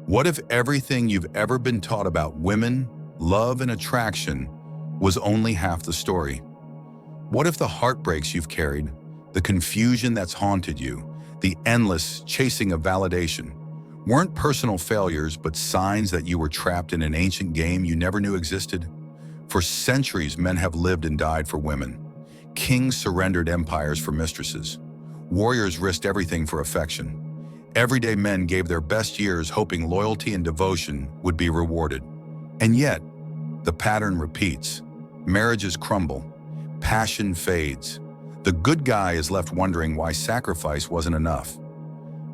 What if everything you've ever been taught about women, love, and attraction was only half the story? What if the heartbreaks you've carried, the confusion that's haunted you, the endless chasing of validation, weren't personal failures but signs that you were trapped in an ancient game you never knew existed? For centuries, men have lived and died for women. Kings surrendered empires for mistresses. Warriors risked everything for affection. Everyday men gave their best years hoping loyalty and devotion would be rewarded. And yet, the pattern repeats. Marriages crumble. Passion fades. The good guy is left wondering why sacrifice wasn't enough.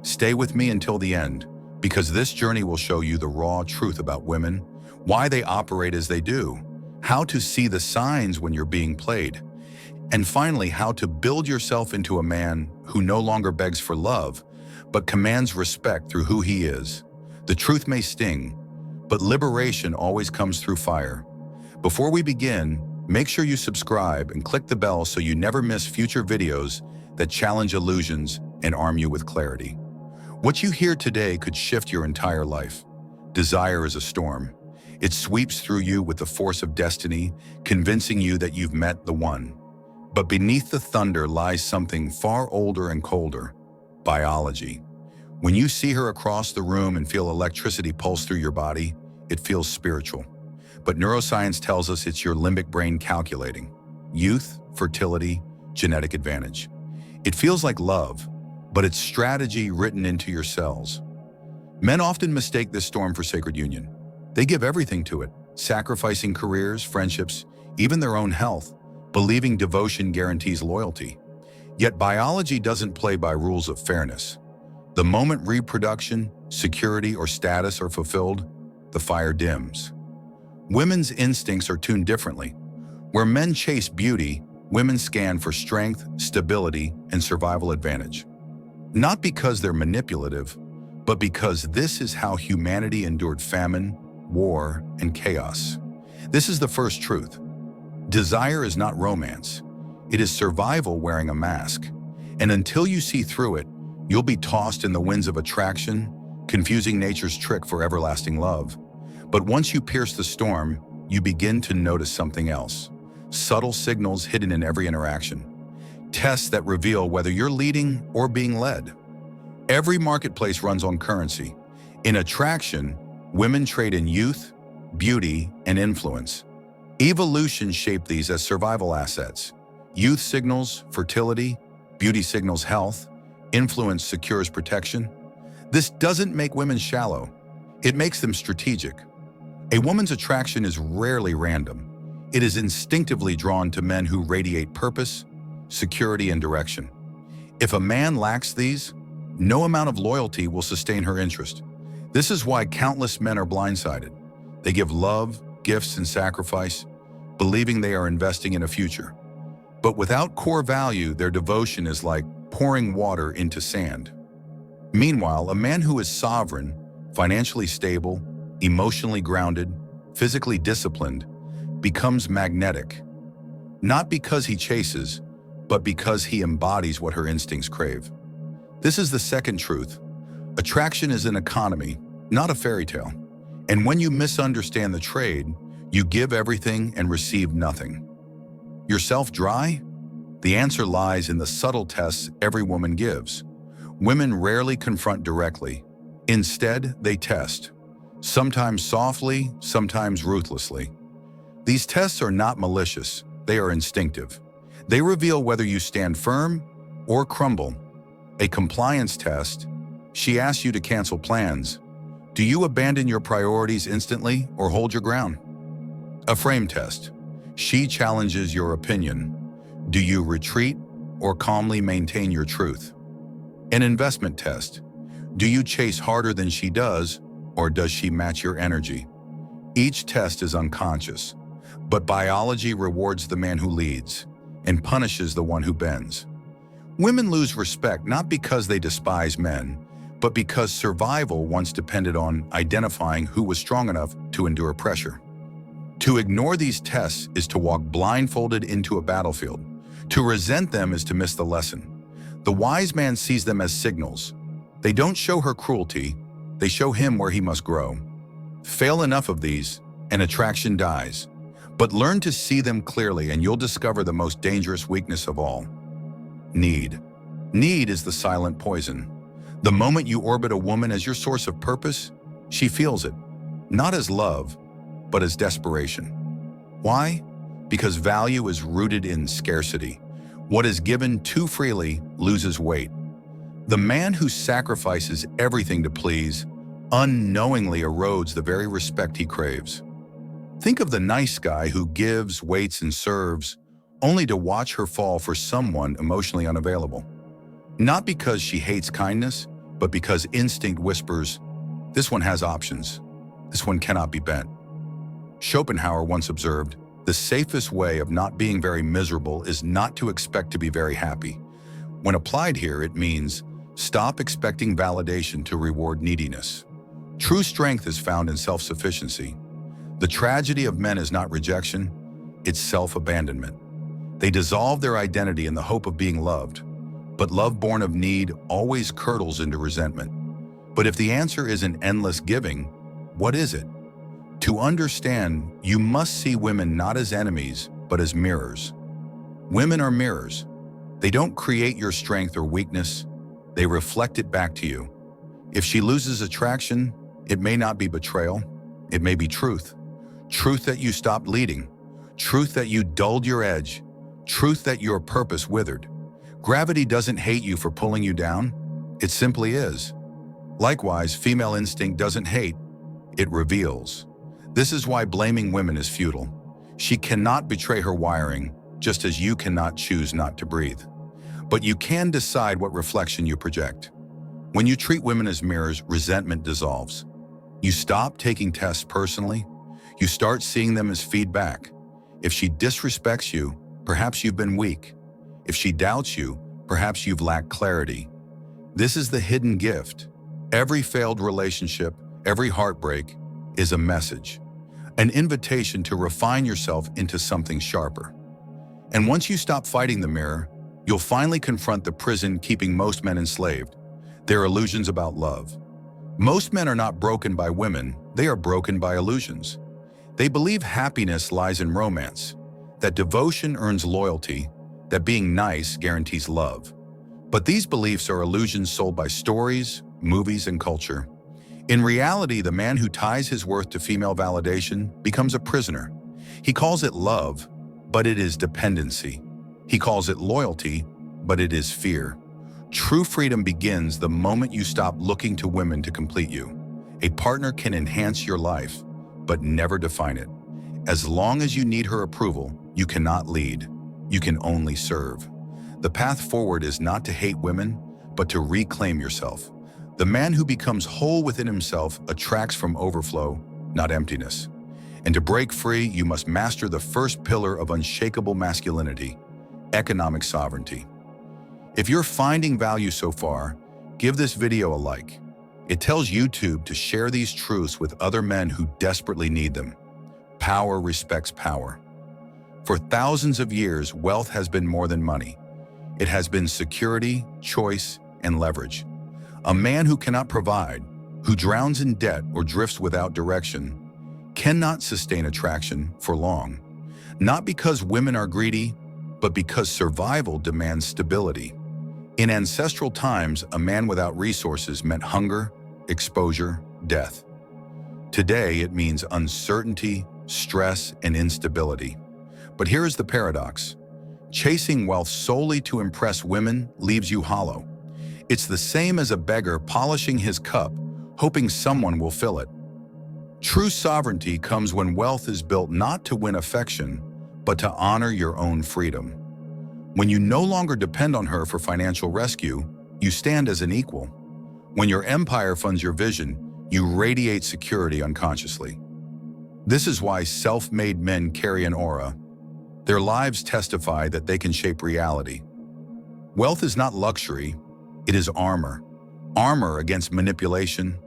Stay with me until the end, because this journey will show you the raw truth about women, why they operate as they do, how to see the signs when you're being played, and finally, how to build yourself into a man who no longer begs for love, but commands respect through who he is. The truth may sting, but liberation always comes through fire. Before we begin, make sure you subscribe and click the bell so you never miss future videos that challenge illusions and arm you with clarity. What you hear today could shift your entire life. Desire is a storm. It sweeps through you with the force of destiny, convincing you that you've met the one. But beneath the thunder lies something far older and colder: biology. When you see her across the room and feel electricity pulse through your body, it feels spiritual. But neuroscience tells us it's your limbic brain calculating. Youth, fertility, genetic advantage. It feels like love, but it's strategy written into your cells. Men often mistake this storm for sacred union. They give everything to it, sacrificing careers, friendships, even their own health, believing devotion guarantees loyalty. Yet biology doesn't play by rules of fairness. The moment reproduction, security, or status are fulfilled, the fire dims. Women's instincts are tuned differently. Where men chase beauty, women scan for strength, stability, and survival advantage. Not because they're manipulative, but because this is how humanity endured famine, war, and chaos. This is the first truth. Desire is not romance. It is survival wearing a mask. And until you see through it, you'll be tossed in the winds of attraction, confusing nature's trick for everlasting love. But once you pierce the storm, you begin to notice something else. Subtle signals hidden in every interaction. Tests that reveal whether you're leading or being led. Every marketplace runs on currency. In attraction, women trade in youth, beauty, and influence. Evolution shaped these as survival assets. Youth signals fertility, beauty signals health, influence secures protection. This doesn't make women shallow. It makes them strategic. A woman's attraction is rarely random. It is instinctively drawn to men who radiate purpose, security, and direction. If a man lacks these, no amount of loyalty will sustain her interest. This is why countless men are blindsided. They give love, gifts, and sacrifice, believing they are investing in a future. But without core value, their devotion is like pouring water into sand. Meanwhile, a man who is sovereign, financially stable, emotionally grounded, physically disciplined, becomes magnetic. Not because he chases, but because he embodies what her instincts crave. This is the second truth. Attraction is an economy, not a fairy tale. And when you misunderstand the trade, you give everything and receive nothing. Yourself dry? The answer lies in the subtle tests every woman gives. Women rarely confront directly. Instead, they test. Sometimes softly, sometimes ruthlessly. These tests are not malicious, they are instinctive. They reveal whether you stand firm or crumble. A compliance test: she asks you to cancel plans. Do you abandon your priorities instantly or hold your ground? A frame test: she challenges your opinion. Do you retreat or calmly maintain your truth? An investment test: do you chase harder than she does, or does she match your energy? Each test is unconscious, but biology rewards the man who leads and punishes the one who bends. Women lose respect not because they despise men, but because survival once depended on identifying who was strong enough to endure pressure. To ignore these tests is to walk blindfolded into a battlefield. To resent them is to miss the lesson. The wise man sees them as signals. They don't show her cruelty, They show him where he must grow. Fail enough of these, and attraction dies. But learn to see them clearly and you'll discover the most dangerous weakness of all. Need. Need is the silent poison. The moment you orbit a woman as your source of purpose, she feels it. Not as love, but as desperation. Why? Because value is rooted in scarcity. What is given too freely loses weight. The man who sacrifices everything to please unknowingly erodes the very respect he craves. Think of the nice guy who gives, waits, and serves, only to watch her fall for someone emotionally unavailable. Not because she hates kindness, but because instinct whispers, "This one has options. This one cannot be bent." Schopenhauer once observed, "The safest way of not being very miserable is not to expect to be very happy." When applied here, it means stop expecting validation to reward neediness. True strength is found in self-sufficiency. The tragedy of men is not rejection, it's self-abandonment. They dissolve their identity in the hope of being loved, but love born of need always curdles into resentment. But if the answer isn't endless giving, what is it? To understand, you must see women not as enemies, but as mirrors. Women are mirrors. They don't create your strength or weakness, they reflect it back to you. If she loses attraction, it may not be betrayal, it may be truth. Truth that you stopped leading, truth that you dulled your edge, truth that your purpose withered. Gravity doesn't hate you for pulling you down, it simply is. Likewise, female instinct doesn't hate, it reveals. This is why blaming women is futile. She cannot betray her wiring, just as you cannot choose not to breathe. But you can decide what reflection you project. When you treat women as mirrors, resentment dissolves. You stop taking tests personally. You start seeing them as feedback. If she disrespects you, perhaps you've been weak. If she doubts you, perhaps you've lacked clarity. This is the hidden gift. Every failed relationship, every heartbreak, is a message, an invitation to refine yourself into something sharper. And once you stop fighting the mirror, you'll finally confront the prison keeping most men enslaved, their illusions about love. Most men are not broken by women, they are broken by illusions. They believe happiness lies in romance, that devotion earns loyalty, that being nice guarantees love. But these beliefs are illusions sold by stories, movies, and culture. In reality, the man who ties his worth to female validation becomes a prisoner. He calls it love, but it is dependency. He calls it loyalty, but it is fear. True freedom begins the moment you stop looking to women to complete you. A partner can enhance your life, but never define it. As long as you need her approval, you cannot lead. You can only serve. The path forward is not to hate women, but to reclaim yourself. The man who becomes whole within himself attracts from overflow, not emptiness. And to break free, you must master the first pillar of unshakable masculinity, economic sovereignty. If you're finding value so far, give this video a like. It tells YouTube to share these truths with other men who desperately need them. Power respects power. For thousands of years, wealth has been more than money. It has been security, choice, and leverage. A man who cannot provide, who drowns in debt or drifts without direction, cannot sustain attraction for long. Not because women are greedy, but because survival demands stability. In ancestral times, a man without resources meant hunger, exposure, death. Today, it means uncertainty, stress, and instability. But here is the paradox. Chasing wealth solely to impress women leaves you hollow. It's the same as a beggar polishing his cup, hoping someone will fill it. True sovereignty comes when wealth is built not to win affection, but to honor your own freedom. When you no longer depend on her for financial rescue, you stand as an equal. When your empire funds your vision, you radiate security unconsciously. This is why self-made men carry an aura. Their lives testify that they can shape reality. Wealth is not luxury, it is armor. Armor against manipulation,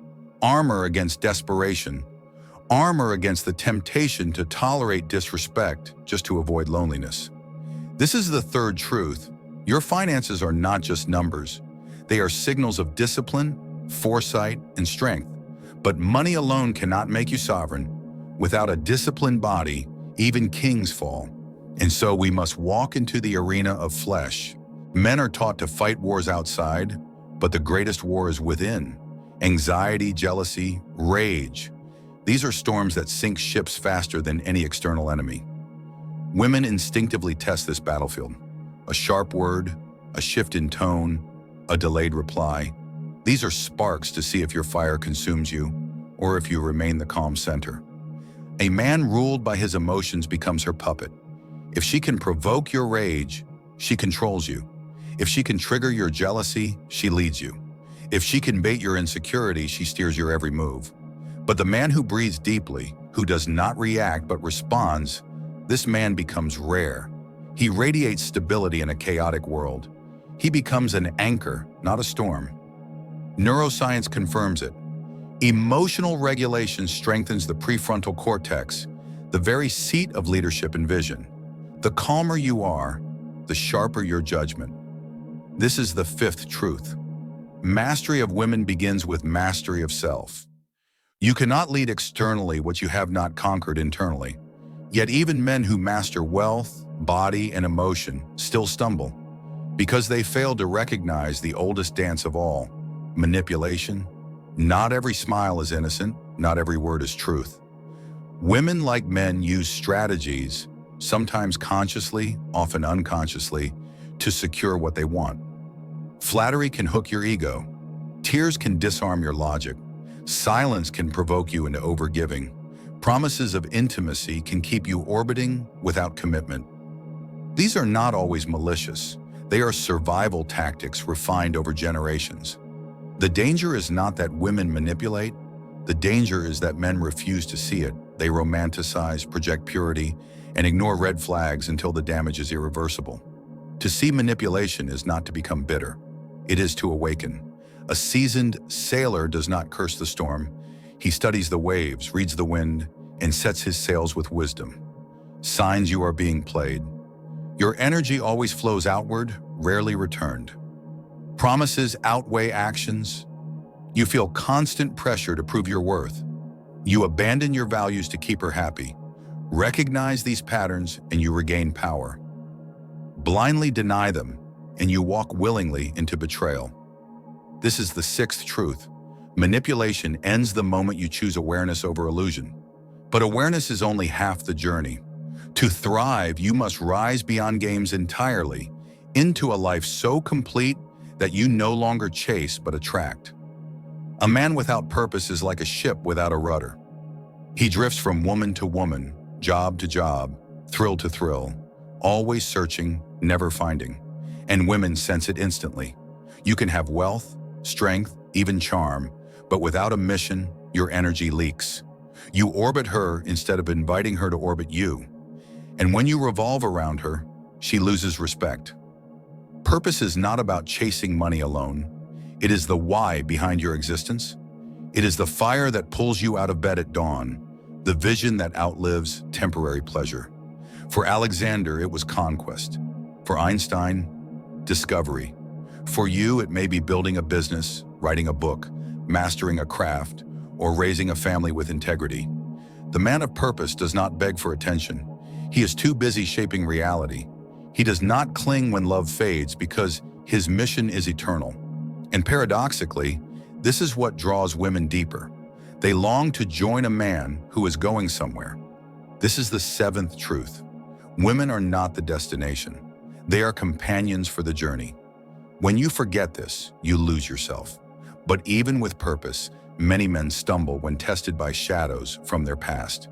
armor against desperation, armor against the temptation to tolerate disrespect just to avoid loneliness. This is the third truth. Your finances are not just numbers. They are signals of discipline, foresight, and strength. But money alone cannot make you sovereign. Without a disciplined body, even kings fall. And so we must walk into the arena of flesh. Men are taught to fight wars outside, but the greatest war is within. Anxiety, jealousy, rage. These are storms that sink ships faster than any external enemy. Women instinctively test this battlefield. A sharp word, a shift in tone, a delayed reply. These are sparks to see if your fire consumes you or if you remain the calm center. A man ruled by his emotions becomes her puppet. If she can provoke your rage, she controls you. If she can trigger your jealousy, she leads you. If she can bait your insecurity, she steers your every move. But the man who breathes deeply, who does not react but responds, this man becomes rare. He radiates stability in a chaotic world. He becomes an anchor, not a storm. Neuroscience confirms it. Emotional regulation strengthens the prefrontal cortex, the very seat of leadership and vision. The calmer you are, the sharper your judgment. This is the fifth truth. Mastery of women begins with mastery of self. You cannot lead externally what you have not conquered internally. Yet even men who master wealth, body, and emotion still stumble because they fail to recognize the oldest dance of all, manipulation. Not every smile is innocent, not every word is truth. Women, like men, use strategies, sometimes consciously, often unconsciously, to secure what they want. Flattery can hook your ego. Tears can disarm your logic. Silence can provoke you into overgiving. Promises of intimacy can keep you orbiting without commitment. These are not always malicious. They are survival tactics refined over generations. The danger is not that women manipulate. The danger is that men refuse to see it. They romanticize, project purity, and ignore red flags until the damage is irreversible. To see manipulation is not to become bitter. It is to awaken. A seasoned sailor does not curse the storm. He studies the waves, reads the wind, and sets his sails with wisdom. Signs you are being played. Your energy always flows outward, rarely returned. Promises outweigh actions. You feel constant pressure to prove your worth. You abandon your values to keep her happy. Recognize these patterns and you regain power. Blindly deny them and you walk willingly into betrayal. This is the sixth truth. Manipulation ends the moment you choose awareness over illusion. But awareness is only half the journey. To thrive, you must rise beyond games entirely into a life so complete that you no longer chase but attract. A man without purpose is like a ship without a rudder. He drifts from woman to woman, job to job, thrill to thrill, always searching, never finding. And women sense it instantly. You can have wealth, strength, even charm, but without a mission, your energy leaks. You orbit her instead of inviting her to orbit you. And when you revolve around her, she loses respect. Purpose is not about chasing money alone. It is the why behind your existence. It is the fire that pulls you out of bed at dawn, the vision that outlives temporary pleasure. For Alexander, it was conquest. For Einstein, discovery. For you, it may be building a business, writing a book, mastering a craft, or raising a family with integrity. The man of purpose does not beg for attention. He is too busy shaping reality. He does not cling when love fades because his mission is eternal. And paradoxically, this is what draws women deeper. They long to join a man who is going somewhere. This is the seventh truth. Women are not the destination. They are companions for the journey. When you forget this, you lose yourself. But even with purpose, many men stumble when tested by shadows from their past.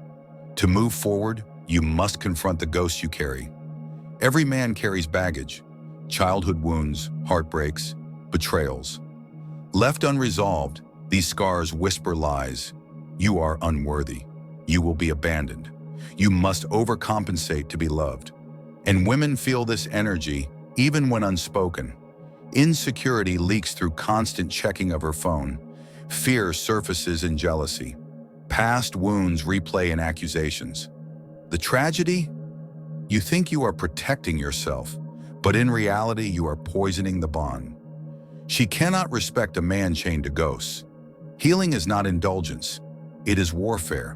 To move forward, you must confront the ghosts you carry. Every man carries baggage, childhood wounds, heartbreaks, betrayals. Left unresolved, these scars whisper lies. You are unworthy. You will be abandoned. You must overcompensate to be loved. And women feel this energy even when unspoken. Insecurity leaks through constant checking of her phone. Fear surfaces in jealousy. Past wounds replay in accusations. The tragedy? You think you are protecting yourself, but in reality you are poisoning the bond. She cannot respect a man chained to ghosts. Healing is not indulgence. It is warfare.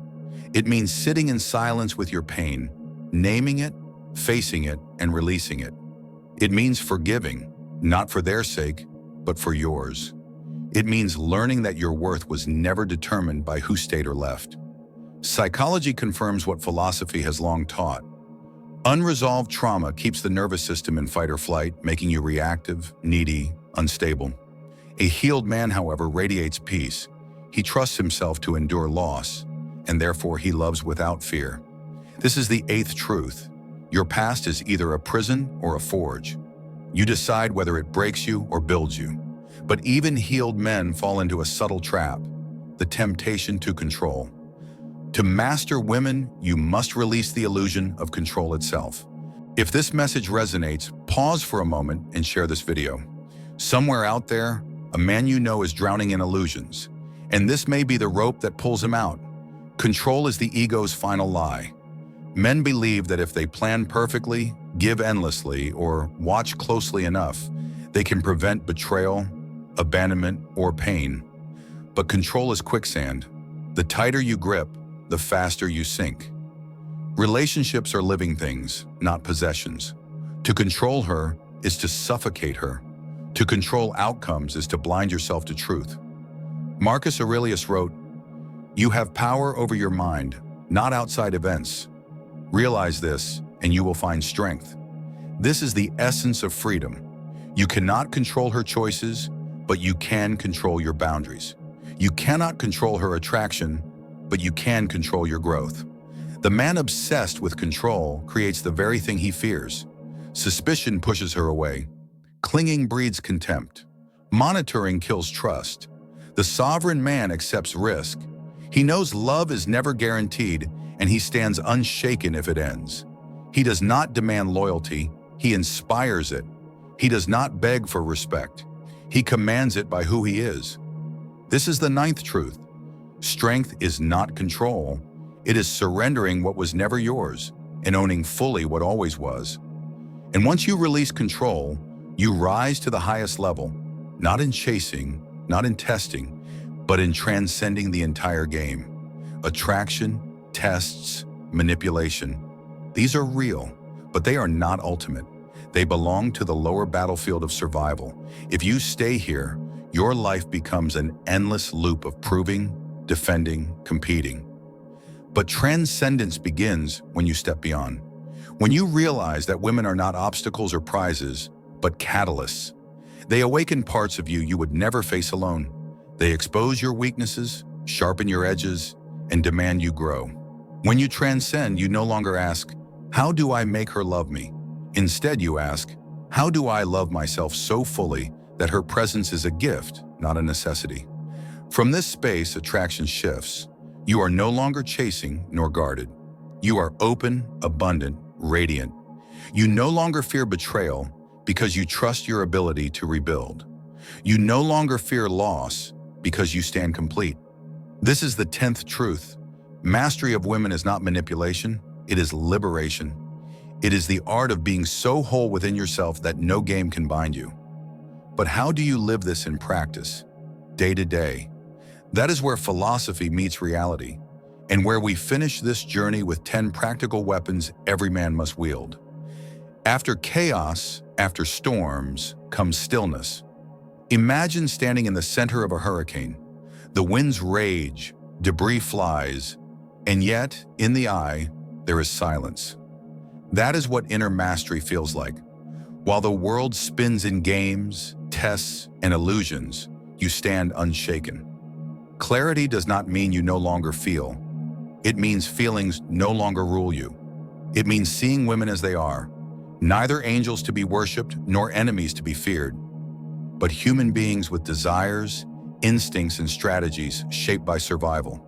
It means sitting in silence with your pain, naming it, facing it, and releasing it. It means forgiving, not for their sake, but for yours. It means learning that your worth was never determined by who stayed or left. Psychology confirms what philosophy has long taught. Unresolved trauma keeps the nervous system in fight or flight, making you reactive, needy, unstable. A healed man, however, radiates peace. He trusts himself to endure loss, and therefore he loves without fear. This is the 8th truth. Your past is either a prison or a forge. You decide whether it breaks you or builds you. But even healed men fall into a subtle trap, the temptation to control. To master women, you must release the illusion of control itself. If this message resonates, pause for a moment and share this video. Somewhere out there, a man you know is drowning in illusions, and this may be the rope that pulls him out. Control is the ego's final lie. Men believe that if they plan perfectly, give endlessly, or watch closely enough, they can prevent betrayal, abandonment, or pain. But control is quicksand. The tighter you grip, the faster you sink. Relationships are living things, not possessions. To control her is to suffocate her. To control outcomes is to blind yourself to truth. Marcus Aurelius wrote, "You have power over your mind, not outside events. Realize this, and you will find strength." This is the essence of freedom. You cannot control her choices, but you can control your boundaries. You cannot control her attraction, but you can control your growth. The man obsessed with control creates the very thing he fears. Suspicion pushes her away. Clinging breeds contempt. Monitoring kills trust. The sovereign man accepts risk. He knows love is never guaranteed, and he stands unshaken if it ends. He does not demand loyalty, he inspires it. He does not beg for respect. He commands it by who he is. This is the 9th truth. Strength is not control. It is surrendering what was never yours and owning fully what always was. And once you release control, you rise to the highest level, not in chasing, not in testing, but in transcending the entire game. Attraction, tests, manipulation. These are real, but they are not ultimate. They belong to the lower battlefield of survival. If you stay here, your life becomes an endless loop of proving, defending, competing. But transcendence begins when you step beyond. When you realize that women are not obstacles or prizes, but catalysts. They awaken parts of you you would never face alone. They expose your weaknesses, sharpen your edges, and demand you grow. When you transcend, you no longer ask, "How do I make her love me?" Instead, you ask, "How do I love myself so fully that her presence is a gift, not a necessity?" From this space, attraction shifts. You are no longer chasing nor guarded. You are open, abundant, radiant. You no longer fear betrayal because you trust your ability to rebuild. You no longer fear loss because you stand complete. This is the 10th truth. Mastery of women is not manipulation, it is liberation. It is the art of being so whole within yourself that no game can bind you. But how do you live this in practice, day to day? That is where philosophy meets reality, and where we finish this journey with 10 practical weapons every man must wield. After chaos, after storms, comes stillness. Imagine standing in the center of a hurricane. The winds rage, debris flies, and yet, in the eye, there is silence. That is what inner mastery feels like. While the world spins in games, tests, and illusions, you stand unshaken. Clarity does not mean you no longer feel. It means feelings no longer rule you. It means seeing women as they are, neither angels to be worshipped nor enemies to be feared, but human beings with desires, instincts, and strategies shaped by survival.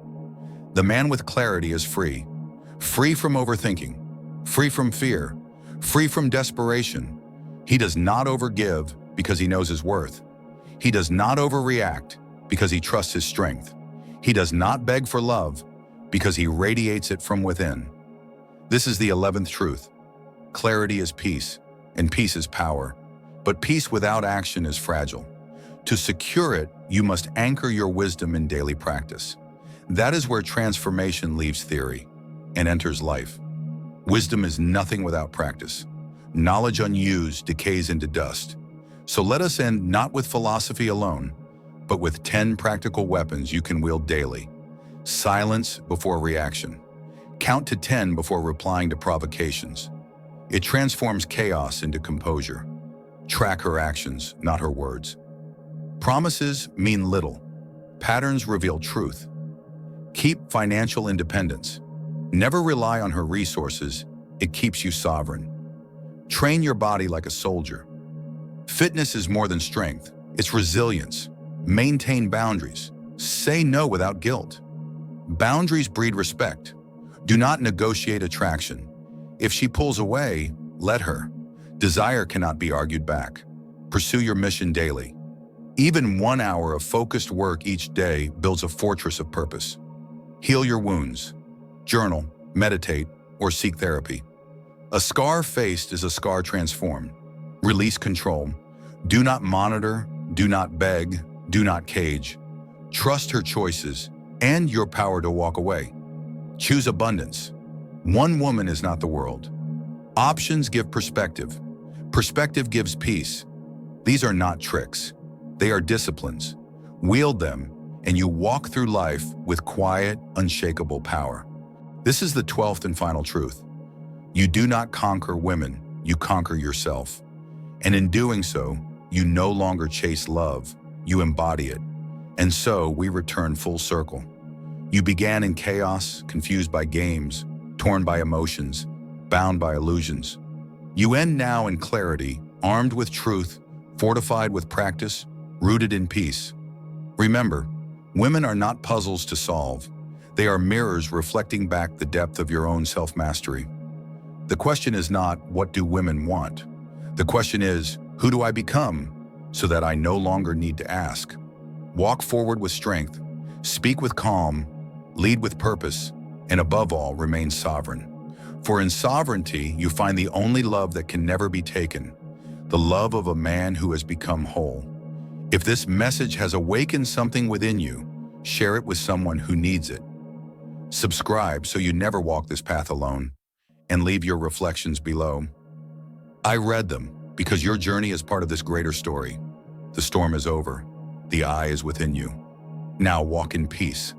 The man with clarity is free. Free from overthinking, free from fear, free from desperation. He does not overgive because he knows his worth. He does not overreact because he trusts his strength. He does not beg for love because he radiates it from within. This is the 11th truth. Clarity is peace, and peace is power. But peace without action is fragile. To secure it, you must anchor your wisdom in daily practice. That is where transformation leaves theory and enters life. Wisdom is nothing without practice. Knowledge unused decays into dust. So let us end not with philosophy alone, but with 10 practical weapons you can wield daily. Silence before reaction. Count to 10 before replying to provocations. It transforms chaos into composure. Track her actions, not her words. Promises mean little. Patterns reveal truth. Keep financial independence. Never rely on her resources. It keeps you sovereign. Train your body like a soldier. Fitness is more than strength. It's resilience. Maintain boundaries. Say no without guilt. Boundaries breed respect. Do not negotiate attraction. If she pulls away, let her. Desire cannot be argued back. Pursue your mission daily. Even 1 hour of focused work each day builds a fortress of purpose. Heal your wounds. Journal, meditate, or seek therapy. A scar faced is a scar transformed. Release control. Do not monitor, do not beg, do not cage. Trust her choices and your power to walk away. Choose abundance. One woman is not the world. Options give perspective. Perspective gives peace. These are not tricks. They are disciplines. Wield them, and you walk through life with quiet, unshakable power. This is the 12th and final truth. You do not conquer women, you conquer yourself. And in doing so, you no longer chase love, you embody it. And so we return full circle. You began in chaos, confused by games, torn by emotions, bound by illusions. You end now in clarity, armed with truth, fortified with practice, rooted in peace. Remember, women are not puzzles to solve. They are mirrors reflecting back the depth of your own self-mastery. The question is not, what do women want? The question is, who do I become so that I no longer need to ask? Walk forward with strength, speak with calm, lead with purpose, and above all, remain sovereign. For in sovereignty, you find the only love that can never be taken, the love of a man who has become whole. If this message has awakened something within you, share it with someone who needs it. Subscribe so you never walk this path alone, and leave your reflections below. I read them because your journey is part of this greater story. The storm is over. The eye is within you. Now walk in peace.